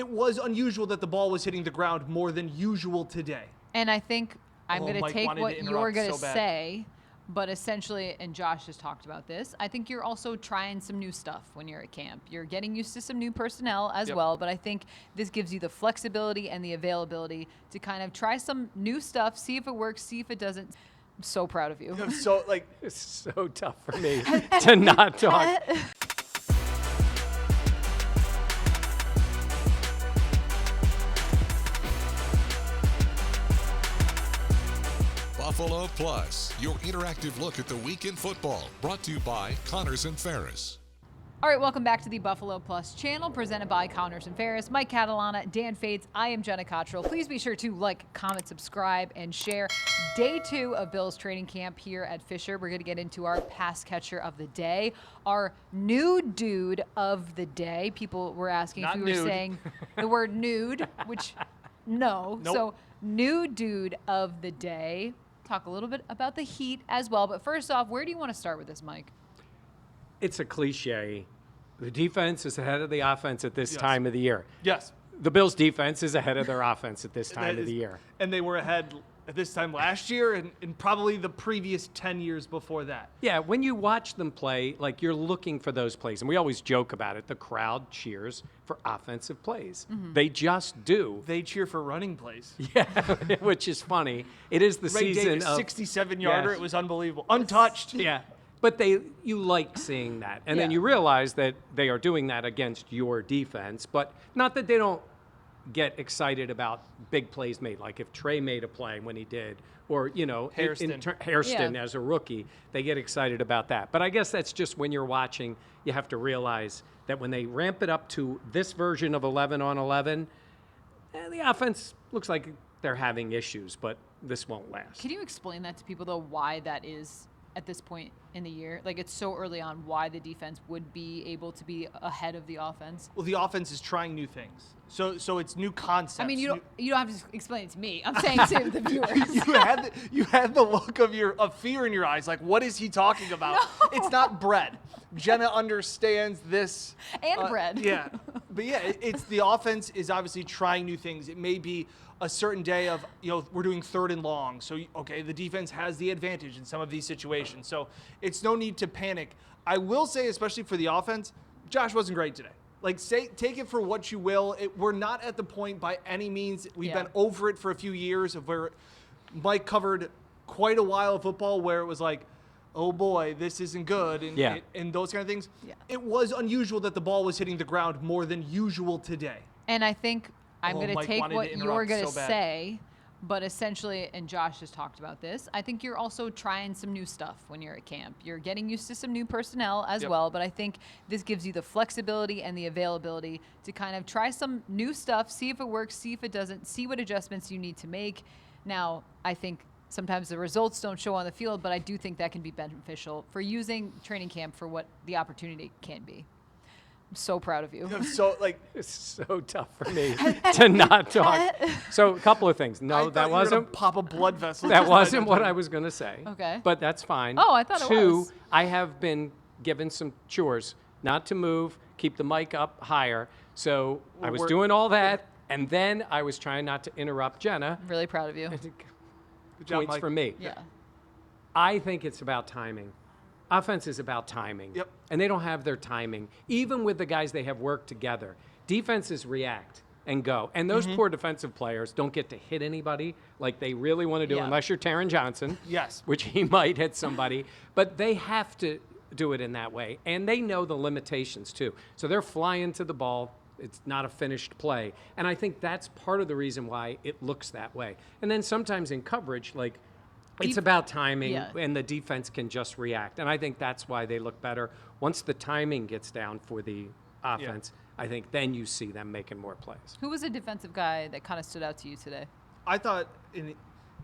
it was unusual that the ball was hitting the ground more than usual today. And I think I'm going to take what you're going to so bad. say, but essentially, and Josh has talked about this, I think you're also trying some new stuff when you're at camp. You're getting used to some new personnel as well, but I think this gives you the flexibility and the availability to kind of try some new stuff, see if it works, see if it doesn't. I'm so proud of you. It's so tough for me to not talk. Buffalo Plus, your interactive look at the week in football, brought to you by Connors and Ferris. All right, welcome back to the Buffalo Plus channel, presented by Connors and Ferris. Mike Catalana, Dan Fetes, I am Jenna Cottrell. Please be sure to like, comment, subscribe, and share. Day 2 of Bills training camp here at Fisher. We're going to get into our pass catcher of the day, our new dude of the day. People were asking Not if we were nude. saying the word nude, which no. Nope. So new dude of the day. Talk a little bit about the Heat as well. But first off, where do you want to start with this, Mike? It's a cliche. The defense is ahead of the offense at this time of the year. Yes. The Bills' defense is ahead of their offense at this time of the year. And they were ahead at this time last year and probably the previous 10 years before that. Yeah, when you watch them play, like you're looking for those plays. And we always joke about it. The crowd cheers for offensive plays. They just do. They cheer for running plays. Yeah, which is funny. It is the Ray season Davis, of 67-yarder. Yes. It was unbelievable. Untouched. Yeah. But you like seeing that. And then Yeah. you realize that they are doing that against your defense. But not that they don't get excited about big plays made. Like if Trey made a play when he did, or, Hairston. Hairston Yeah. as a rookie, they get excited about that. But I guess that's just when you're watching, you have to realize that when they ramp it up to this version of 11 on 11, the offense looks like they're having issues, but this won't last. Can you explain that to people, though, why that is at this point in the year? Like, it's so early on, why the defense would be able to be ahead of the offense? Well, the offense is trying new things. So it's new concepts. I mean, you don't have to explain it to me. I'm saying to the viewers. you had the look of fear in your eyes. Like, what is he talking about? No. It's not bread. Jenna understands this. And bread. Yeah. But yeah, it's the offense is obviously trying new things. It may be a certain day of, we're doing 3rd and long. So, okay, the defense has the advantage in some of these situations. So it's no need to panic. I will say, especially for the offense, Josh wasn't great today. Like, take it for what you will. We're not at the point by any means. We've been over it for a few years of where Mike covered quite a while of football where it was like, oh boy, this isn't good, and those kind of things. Yeah. It was unusual that the ball was hitting the ground more than usual today. And I think I'm going to Mike take wanted what to you're interrupt going to so bad. say, but essentially, and Josh has talked about this, I think you're also trying some new stuff when you're at camp. You're getting used to some new personnel as well, but I think this gives you the flexibility and the availability to kind of try some new stuff, see if it works, see if it doesn't, see what adjustments you need to make. Now, I think sometimes the results don't show on the field, but I do think that can be beneficial for using training camp for what the opportunity can be. I'm so proud of you. So, It's so tough for me to not talk. So a couple of things. I No, thought that you were gonna wasn't. pop a blood vessel. That just wasn't by what that. I was going to say. Okay. But that's fine. Oh, I thought it Two, was. I have been given some chores not to move, keep the mic up higher. So I was we're- doing all that, and then I was trying not to interrupt Jenna. I'm really proud of you. Good job, Points Mike. for me. Yeah. I think it's about timing. Offense is about timing. Yep. And they don't have their timing. Even with the guys they have worked together, defenses react and go. And those poor defensive players don't get to hit anybody like they really want to do, Yeah. unless you're Taron Johnson. Yes. Which he might hit somebody. But they have to do it in that way. And they know the limitations, too. So they're flying to the ball. It's not a finished play. And I think that's part of the reason why it looks that way. And then sometimes in coverage, like, it's about timing, and the defense can just react. And I think that's why they look better. Once the timing gets down for the offense, I think then you see them making more plays. Who was a defensive guy that kind of stood out to you today? I thought it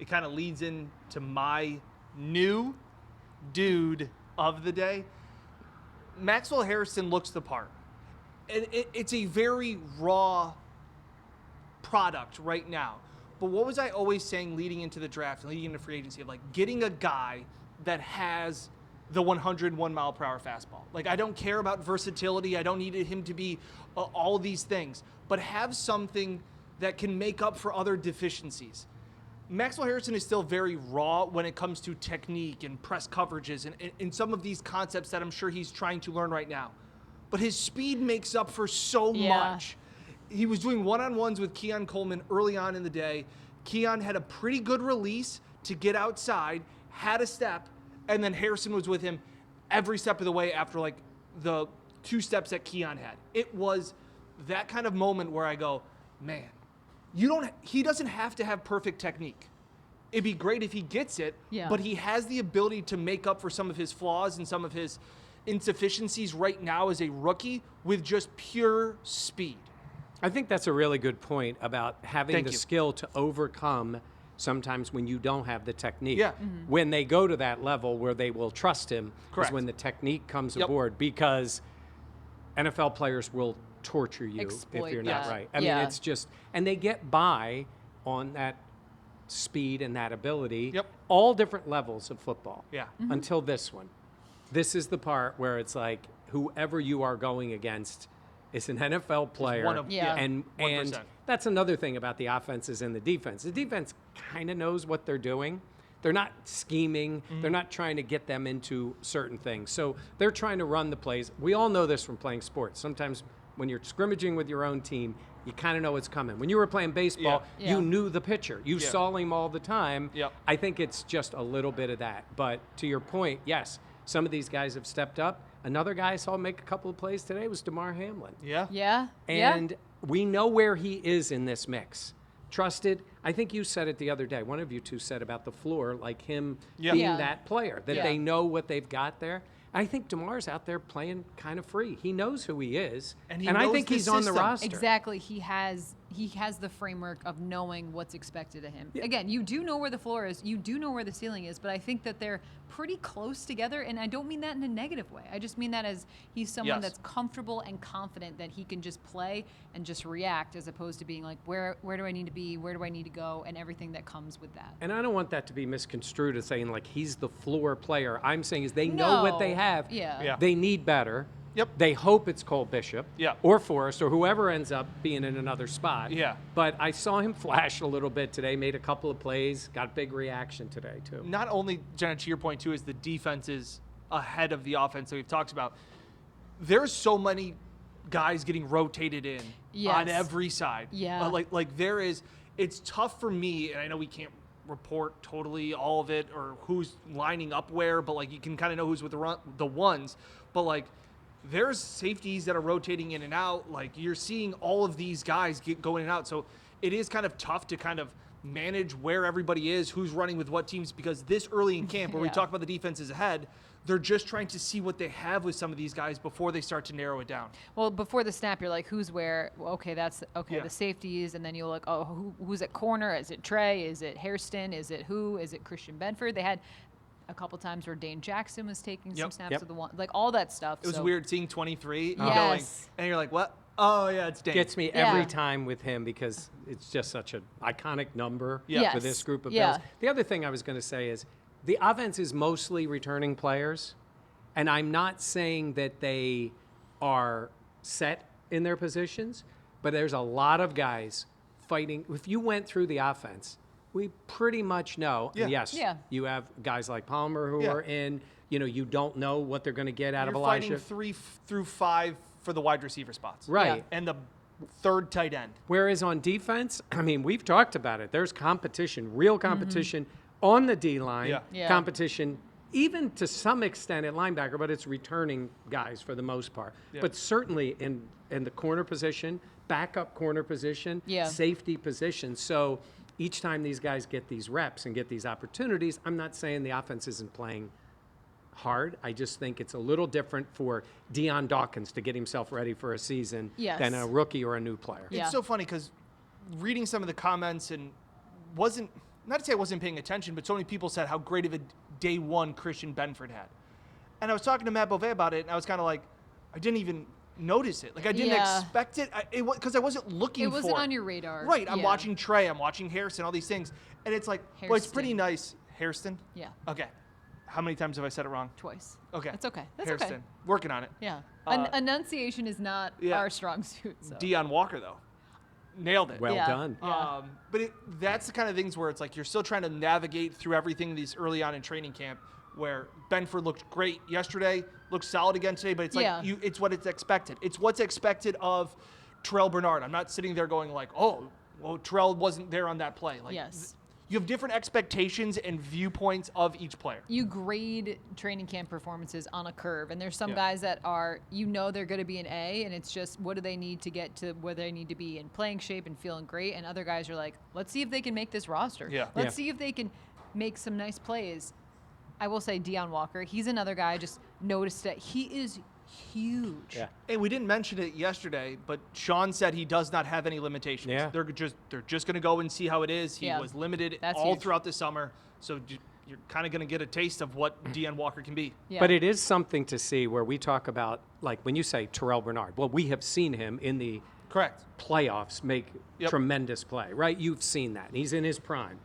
kind of leads into my new dude of the day. Maxwell Harrison looks the part. And it's a very raw product right now. But what was I always saying leading into the draft and leading into free agency of like getting a guy that has the 101 mile per hour fastball. Like, I don't care about versatility. I don't need him to be all these things, but have something that can make up for other deficiencies. Maxwell Harrison is still very raw when it comes to technique and press coverages and some of these concepts that I'm sure he's trying to learn right now. But his speed makes up for so much. He was doing one-on-ones with Keon Coleman early on in the day. Keon had a pretty good release to get outside, had a step, and then Harrison was with him every step of the way after like the 2 steps that Keon had. It was that kind of moment where I go, man, he doesn't have to have perfect technique. It'd be great if he gets it, but he has the ability to make up for some of his flaws and some of his insufficiencies right now as a rookie with just pure speed. I think that's a really good point about having the skill to overcome sometimes when you don't have the technique. Yeah. When they go to that level where they will trust him is when the technique comes aboard, because NFL players will torture you if you're not right. I mean, it's just, and they get by on that speed and that ability, all different levels of football. Until this one. This is the part where it's like whoever you are going against is an NFL player. And 1%. That's another thing about the offenses and the defense. The defense kind of knows what they're doing. They're not scheming. They're not trying to get them into certain things. So they're trying to run the plays. We all know this from playing sports. Sometimes when you're scrimmaging with your own team, you kind of know what's coming. When you were playing baseball, you knew the pitcher. You saw him all the time. I think it's just a little bit of that. But to your point, yes, some of these guys have stepped up. Another guy I saw make a couple of plays today was DeMar Hamlin. And we know where he is in this mix. Trusted. I think you said it the other day. One of you two said about the floor, like him being that player, that they know what they've got there. I think DeMar's out there playing kind of free. He knows who he is, and I think he's on the roster. Exactly. He has the framework of knowing what's expected of him. Again, you do know where the floor is. You do know where the ceiling is, but I think that they're pretty close together, and I don't mean that in a negative way. I just mean that as he's someone that's comfortable and confident that he can just play and just react, as opposed to being like, where do I need to be? Where do I need to go? And everything that comes with that. And I don't want that to be misconstrued as saying like he's the floor player. I'm saying is they know what they have. They need better. They hope it's Cole Bishop or Forrest or whoever ends up being in another spot. But I saw him flash a little bit today, made a couple of plays, got a big reaction today too. Not only, Jenna, to your point too, is the defense is ahead of the offense that we've talked about. There's so many guys getting rotated in on every side. Like there is, it's tough for me, and I know we can't report totally all of it or who's lining up where, but like you can kind of know who's with the ones. But like there's safeties that are rotating in and out. Like you're seeing all of these guys go in and out. So it is kind of tough to kind of manage where everybody is, who's running with what teams, because this early in camp where we talk about the defenses ahead, they're just trying to see what they have with some of these guys before they start to narrow it down. Well, before the snap, you're like, who's where? Well, okay, that's the safeties, and then you're like, oh, who's at corner? Is it Trey? Is it Hairston? Is it who? Is it Christian Benford? They had a couple times where Dane Jackson was taking some snaps of the one, like all that stuff. It was weird seeing 23 going, and you're like, what? Oh yeah, it's Dane. Gets me every time with him because it's just such an iconic number for this group of Bills. The other thing I was going to say is the offense is mostly returning players, and I'm not saying that they are set in their positions, but there's a lot of guys fighting. If you went through the offense, we pretty much know. And yes, you have guys like Palmer who are in. You know, you don't know what they're going to get out of Elijah. You're fighting 3 through 5 for the wide receiver spots. Right. And the third tight end. Whereas on defense, I mean, we've talked about it. There's competition, real competition on the D-line, competition even to some extent at linebacker, but it's returning guys for the most part. But certainly in the corner position, backup corner position, safety position. So each time these guys get these reps and get these opportunities, I'm not saying the offense isn't playing hard. I just think it's a little different for Deion Dawkins to get himself ready for a season than a rookie or a new player. It's so funny because reading some of the comments and not to say I wasn't paying attention, but so many people said how great of a day one Christian Benford had. And I was talking to Matt Beauvais about it, and I was kind of like, I didn't even notice it. Like, I didn't expect it because I wasn't looking for it. It wasn't on your radar. Right. I'm watching Trey. I'm watching Harrison, all these things. And it's like, well, it's pretty nice. Hairston? Yeah. Okay. How many times have I said it wrong? Twice. Okay. That's okay. That's Hairston. okay. Working on it. Yeah. Enunciation is not yeah. our strong suit. So. Deion Walker, though. Nailed it. Well Yeah. done. Yeah. But that's the kind of things where it's like you're still trying to navigate through everything these early on in training camp, where Benford looked great yesterday, looked solid again today, but it's like Yeah. it's what it's expected. It's what's expected of Terrell Bernard. I'm not sitting there going like, oh, well, Terrell wasn't there on that play. Like, Yes. You have different expectations and viewpoints of each player. You grade training camp performances on a curve, and there's some Yeah. guys that are, they're going to be an A, and it's just what do they need to get to where they need to be in playing shape and feeling great, and other guys are like, let's see if they can make this roster. Yeah. Let's Yeah. see if they can make some nice plays. I will say Deion Walker, he's another guy I just noticed that he is huge. Yeah. Hey, we didn't mention it yesterday, but Sean said he does not have any limitations. Yeah. They're just going to go and see how it is. He Yeah. was limited That's all huge. throughout the summer, so you're kind of going to get a taste of what Deion Walker can be. Yeah. But it is something to see where we talk about, like when you say Terrell Bernard, well, we have seen him in the Correct. playoffs make Yep. tremendous play, right? You've seen that. He's in his prime.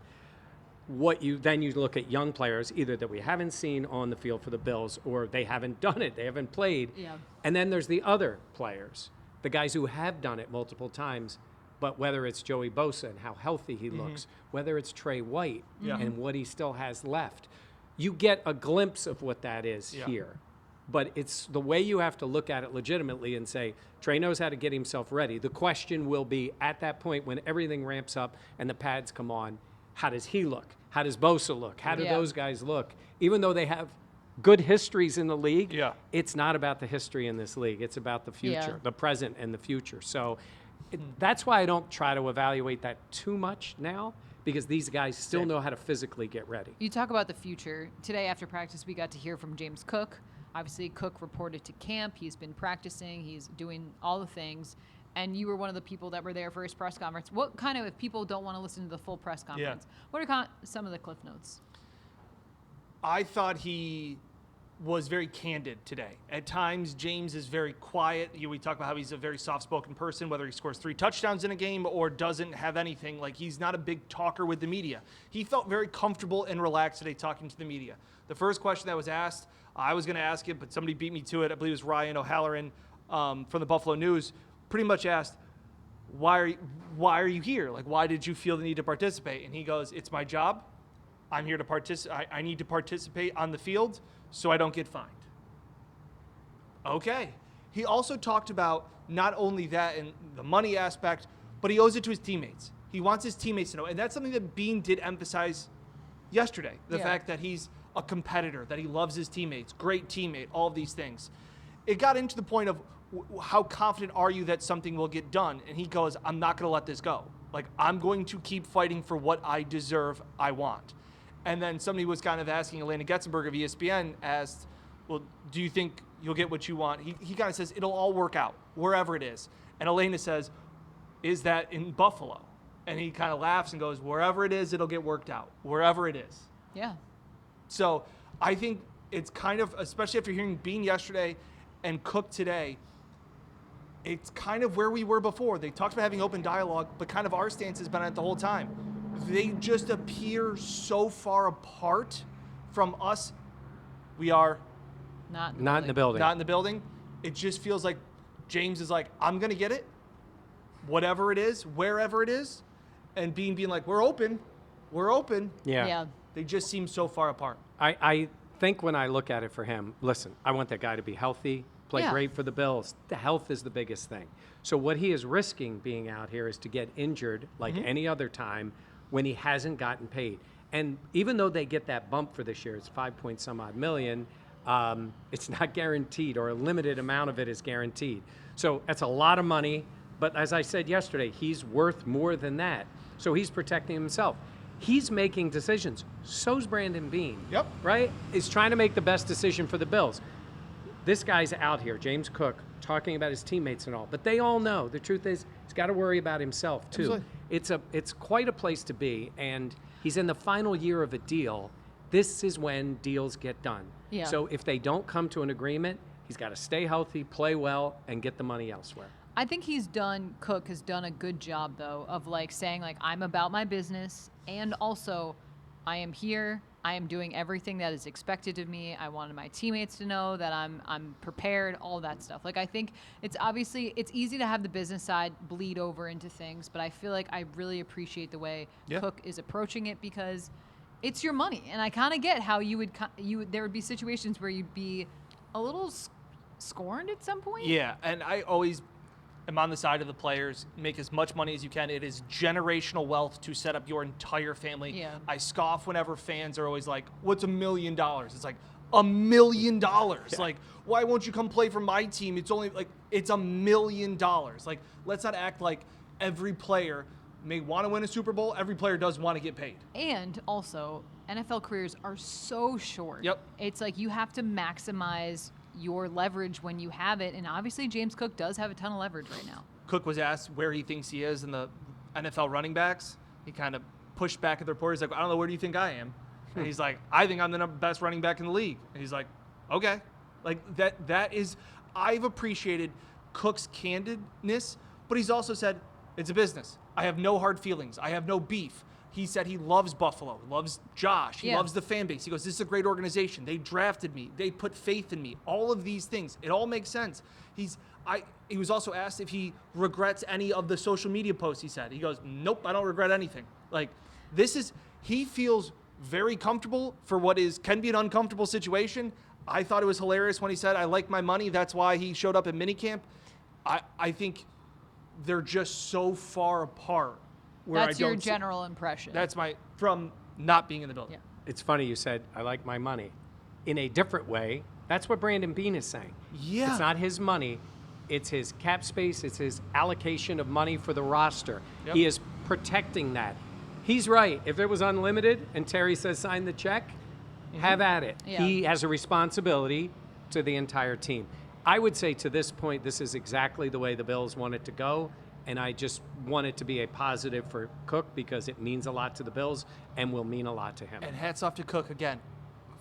Then you look at young players either that we haven't seen on the field for the Bills or they haven't done it, they haven't played. Yeah. And then there's the other players, the guys who have done it multiple times, but whether it's Joey Bosa and how healthy he looks, whether it's Trey White and what he still has left, you get a glimpse of what that is here. But it's the way you have to look at it legitimately and say, Trey knows how to get himself ready. The question will be at that point when everything ramps up and the pads come on, how does he look? How does Bosa look? How do Yeah. those guys look? Even though they have good histories in the league, Yeah. it's not about the history in this league. It's about the future, Yeah. the present and the future. So that's why I don't try to evaluate that too much now, because these guys still know how to physically get ready. You talk about the future. Today after practice, we got to hear from James Cook. Obviously, Cook reported to camp. He's been practicing. He's doing all the things. And you were one of the people that were there for his press conference. What kind of, if people don't want to listen to the full press conference, what are some of the cliff notes? I thought he was very candid today. At times, James is very quiet. We talk about how he's a very soft-spoken person, whether he scores 3 touchdowns in a game or doesn't have anything. Like, he's not a big talker with the media. He felt very comfortable and relaxed today talking to the media. The first question that was asked, I was going to ask it, but somebody beat me to it. I believe it was Ryan O'Halloran from the Buffalo News. Pretty much asked, why are you here? Like, why did you feel the need to participate? And he goes, it's my job. I'm here to participate. I need to participate on the field so I don't get fined. Okay. He also talked about not only that and the money aspect, but he owes it to his teammates. He wants his teammates to know. And that's something that Bean did emphasize yesterday. The fact that he's a competitor, that he loves his teammates, great teammate, all of these things. It got into the point of how confident are you that something will get done? And he goes, I'm not going to let this go. Like, I'm going to keep fighting for what I deserve, I want. And then somebody was kind of asking, Elena Getzenberg of ESPN asked, well, do you think you'll get what you want? He kind of says, it'll all work out, wherever it is. And Elena says, is that in Buffalo? And he kind of laughs and goes, wherever it is, it'll get worked out, wherever it is. Yeah. So I think it's kind of, especially after hearing Bean yesterday and Cook today, it's kind of where we were before. They talked about having open dialogue, but kind of our stance has been on it the whole time. They just appear so far apart from us. We are Not Not in the building. not in the building. It just feels like James is like, I'm going to get it, whatever it is, wherever it is. And Bean being like, we're open. Yeah. They just seem so far apart. I think when I look at it for him, listen, I want that guy to be healthy, play Yeah. great for the Bills. The health is the biggest thing. So what he is risking being out here is to get injured like any other time when he hasn't gotten paid. And even though they get that bump for this year, it's 5-point-some-odd million, it's not guaranteed, or a limited amount of it is guaranteed. So that's a lot of money. But as I said yesterday, he's worth more than that. So he's protecting himself. He's making decisions. So's Brandon Bean. Yep. Right? He's trying to make the best decision for the Bills. This guy's out here, James Cook, talking about his teammates and all. But they all know. The truth is, he's got to worry about himself, too. Absolutely. It's quite a place to be. And he's in the final year of a deal. This is when deals get done. Yeah. So if they don't come to an agreement, he's got to stay healthy, play well, and get the money elsewhere. I think Cook has done a good job, though, of like saying, like, I'm about my business. And also, I am here. I am doing everything that is expected of me. I wanted my teammates to know that I'm prepared, all that stuff. Like, I think it's easy to have the business side bleed over into things, but I feel like I really appreciate the way Cook is approaching it, because it's your money. And I kind of get how there would be situations where you'd be a little scorned at some point. Yeah, and I always am on the side of the players. Make as much money as you can. It is generational wealth to set up your entire family. Yeah. I scoff whenever fans are always like, "What's $1 million?" It's like, $1 million. Like, why won't you come play for my team? It's only like, it's $1 million. Like, let's not act like every player may want to win a Super Bowl. Every player does want to get paid. And also, NFL careers are so short. Yep. It's like you have to maximize your leverage when you have it, and obviously James Cook does have a ton of leverage right now. Cook was asked where he thinks he is in the NFL running backs. He kind of pushed back at the reporter. He's like, "I don't know, where do you think I am?" And he's like, "I think I'm the best running back in the league." And he's like, "Okay." Like, that is, I've appreciated Cook's candidness, but he's also said, it's a business. I have no hard feelings. I have no beef. He said he loves Buffalo, loves Josh, he loves the fan base. He goes, "This is a great organization. They drafted me. They put faith in me." All of these things, it all makes sense. He was also asked if he regrets any of the social media posts he said. He goes, "Nope, I don't regret anything." Like, he feels very comfortable for what can be an uncomfortable situation. I thought it was hilarious when he said, "I like my money. That's why he showed up at minicamp." I think they're just so far apart. That's your general impression. That's from not being in the building. Yeah. It's funny you said, "I like my money." In a different way, that's what Brandon Beane is saying. Yeah. It's not his money. It's his cap space. It's his allocation of money for the roster. Yep. He is protecting that. He's right. If it was unlimited and Terry says sign the check, have at it. Yeah. He has a responsibility to the entire team. I would say to this point, this is exactly the way the Bills want it to go. And I just want it to be a positive for Cook, because it means a lot to the Bills and will mean a lot to him. And hats off to Cook again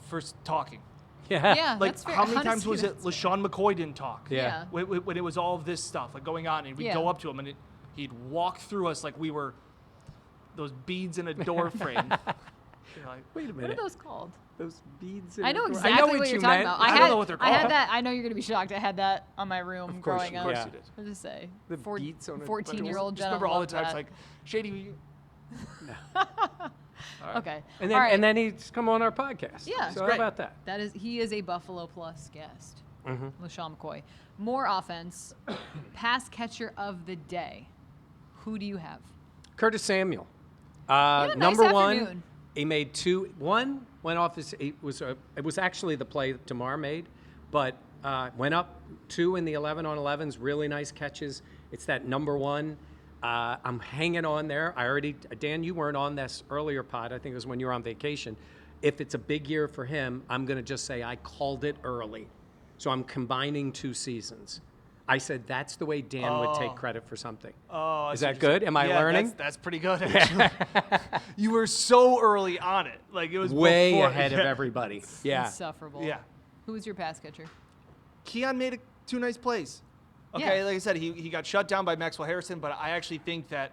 for talking. Yeah, Like, that's fair. how many times Honestly, was it that's fair. LaShawn McCoy didn't talk? Yeah. When it was all of this stuff like going on, and we'd go up to him and he'd walk through us like we were those beads in a door frame. You're like, Wait a What minute. are those called? Those beads. I know the- exactly what you're talking about. I don't know what they're I had called. that. I know you're going to be shocked. I had that on my room Of course growing you- up. of course yeah. you did. What does it say? The beads on a- 14-year-old Just Jenna remember all the loved times that. like, Shady, Okay. And All right. then he's come on our podcast. Yeah. So how great. about that? He is a Buffalo Plus guest. Mm-hmm. LaShawn McCoy. More offense. Pass catcher of the day. Who do you have? Curtis Samuel. had a nice Number one. afternoon. He made two. One went off his. It was actually the play that Tamar made, but went up 2 in the 11 on 11s. Really nice catches. It's that number one. I'm hanging on there. Dan, you weren't on this earlier pod. I think it was when you were on vacation. If it's a big year for him, I'm going to just say I called it early. So I'm combining 2 seasons. I said that's the way Dan would take credit for something. Oh, Is that good? Am I learning? That's pretty good, actually. You were so early on it. Like, it was Way before, ahead of everybody. Yeah. Insufferable. Yeah. Who's your pass catcher? Keon made 2 nice plays. Okay, Yeah. like I said, he got shut down by Maxwell Harrison, but I actually think that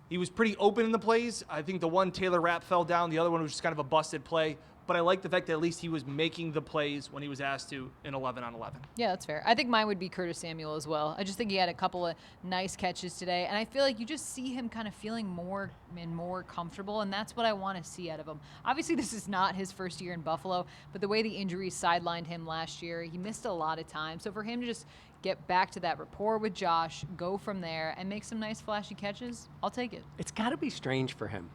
he was pretty open in the plays. I think the one Taylor Rapp fell down. The other one was just kind of a busted play. But I like the fact that at least he was making the plays when he was asked to in 11 on 11. Yeah, that's fair. I think mine would be Curtis Samuel as well. I just think he had a couple of nice catches today, and I feel like you just see him kind of feeling more and more comfortable, and that's what I want to see out of him. Obviously, this is not his first year in Buffalo, but the way the injuries sidelined him last year, he missed a lot of time. So for him to just get back to that rapport with Josh, go from there, and make some nice flashy catches, I'll take it. It's got to be strange for him.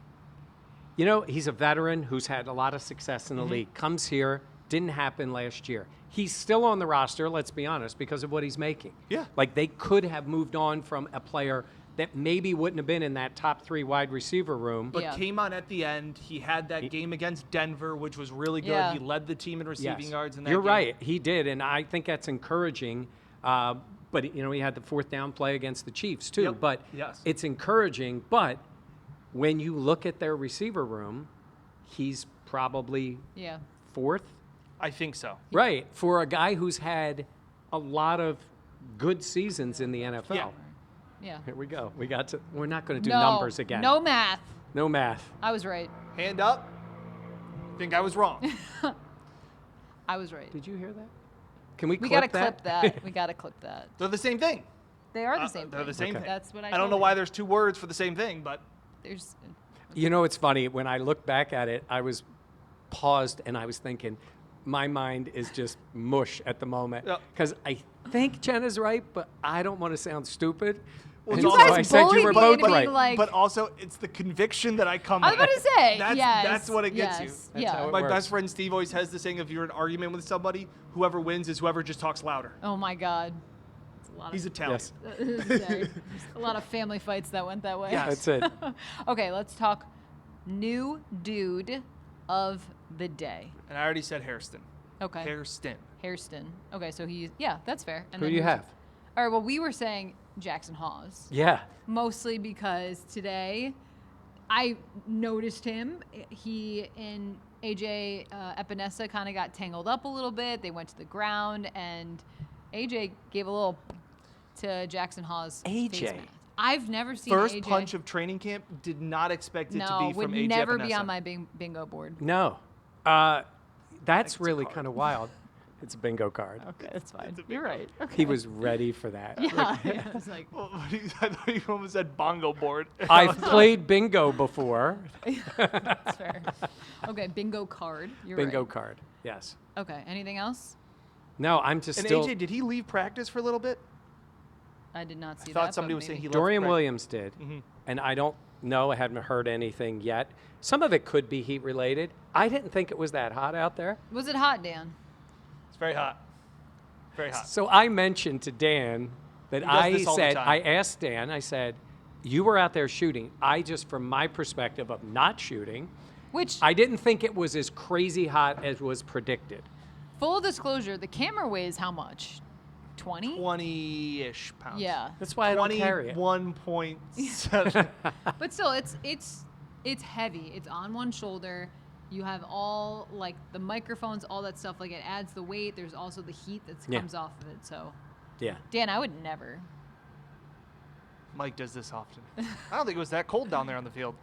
You know, he's a veteran who's had a lot of success in the league. Comes here, didn't happen last year. He's still on the roster, let's be honest, because of what he's making. Yeah. Like, they could have moved on from a player that maybe wouldn't have been in that top 3 wide receiver room. But Yeah. came on at the end. He had that game against Denver, which was really good. Yeah. He led the team in receiving Yes. yards in that You're game. right. He did, and I think that's encouraging. But, you know, he had the 4th down play against the Chiefs, too. Yep. But Yes. it's encouraging. But when you look at their receiver room, he's probably Yeah. 4th. I think so. Right, for a guy who's had a lot of good seasons in the NFL. Yeah. Yeah. Here we go. We're not going to do No, numbers again. No math. No math. I was right. Hand up. think I was wrong. I was right. Did you hear that? Can we We clip gotta clip that. We gotta clip that. They're the same thing. They are the same thing. They're the same thing. That's what I don't told know you. why there's two words for the same thing, but There's. You know, it's funny. When I look back at it, I was paused and I was thinking, my mind is just mush at the moment. Yep. Because I think Jenna's right, but I don't want to sound stupid. Well, And you so guys I said you bullied were me both into being right. like- but also it's the conviction that I come I was with. about to say. That's, yes. that's what it gets you. yes, That's yeah. how it My works. best friend Steve always has the saying: if you're in an argument with somebody, whoever wins is whoever just talks louder. Oh my God. It's a lot He's of, Italian. Yes. There's a lot of family fights that went that way. Yes. That's it. Okay, let's talk new dude of the day. And I already said Hairston. Okay. Hairston. Hairston. Okay, so that's fair. And Who then do you who's- have? All right, well, we were saying Jackson Hawes. Yeah. Mostly because today I noticed him. He and AJ Epinesa kind of got tangled up a little bit. They went to the ground, and AJ gave a little to Jackson Hawes. AJ. face mask. I've never seen First AJ. punch of training camp. Did not expect it to No, be would from AJ never be Epinesa. on my bingo board. No. That's it's a really card. kind of wild. It's a bingo card. Okay, that's fine. a You're right. Okay. He was ready for that. Yeah, yeah. I was like, I thought you almost said bongo board. I've played bingo before. that's fair. Okay, bingo card. You're Bingo right. card. Yes. Okay, anything else? No, I'm just And still. AJ, did he leave practice for a little bit? I did not see I that. thought somebody but was saying maybe. he left. Dorian practice. Williams did, and I don't know. I haven't heard anything yet. Some of it could be heat related. I didn't think it was that hot out there. Was it hot, Dan? It's very hot. Very hot. So I mentioned to Dan that He does I this all the said, time. I asked Dan, I said, you were out there shooting. I just, from my perspective of not shooting, Which, I didn't think it was as crazy hot as was predicted. full disclosure, the camera weighs how much? 20? 20-ish pounds. Yeah. That's why I don't carry it. 21.7. But still, it's heavy. It's on one shoulder. You have all like the microphones, all that stuff. Like it adds the weight. There's also the heat that Yeah. comes off of it. So, Yeah. Dan, I would never. Mike does this often. I don't think it was that cold down there on the field.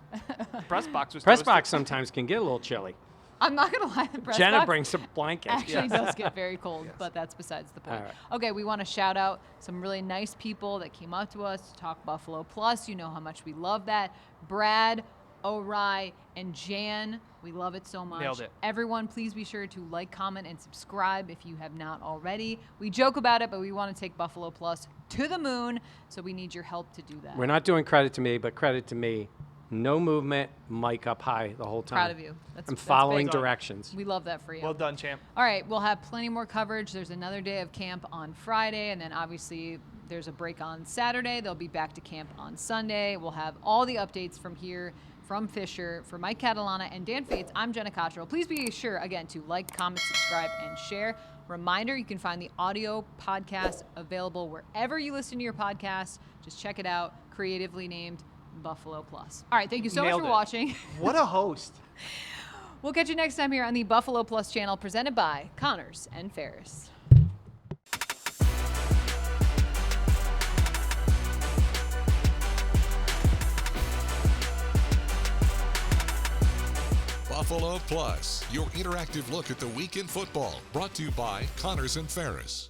Press box was Press toasted. box sometimes can get a little chilly. I'm not gonna lie. The press Jenna box brings some blankets. actually does get very cold, but that's besides the point. All right. Okay, we want to shout out some really nice people that came up to us to talk Buffalo Plus. You know how much we love that. Brad, O'Reilly, and Jan. We love it so much. Nailed it. Everyone, please be sure to like, comment, and subscribe if you have not already. We joke about it, but we want to take Buffalo Plus to the moon, so we need your help to do that. We're not doing credit to me, but credit to me. No movement, mic up high the whole time. Proud of you. That's I'm that's following big. directions. We love that for you. Well done, champ. All right, we'll have plenty more coverage. There's another day of camp on Friday, and then obviously there's a break on Saturday. They'll be back to camp on Sunday. We'll have all the updates from here, from Fisher, for Mike Catalana and Dan Fetes. I'm Jenna Cottrell. Please be sure, again, to like, comment, subscribe, and share. Reminder, you can find the audio podcast available wherever you listen to your podcast. Just check it out, creatively named Buffalo Plus. All right, thank you so Nailed much for it. watching. What a host. We'll catch you next time here on the Buffalo Plus channel, presented by Connors and Ferris. Buffalo Plus, your interactive look at the week in football, brought to you by Connors and Ferris.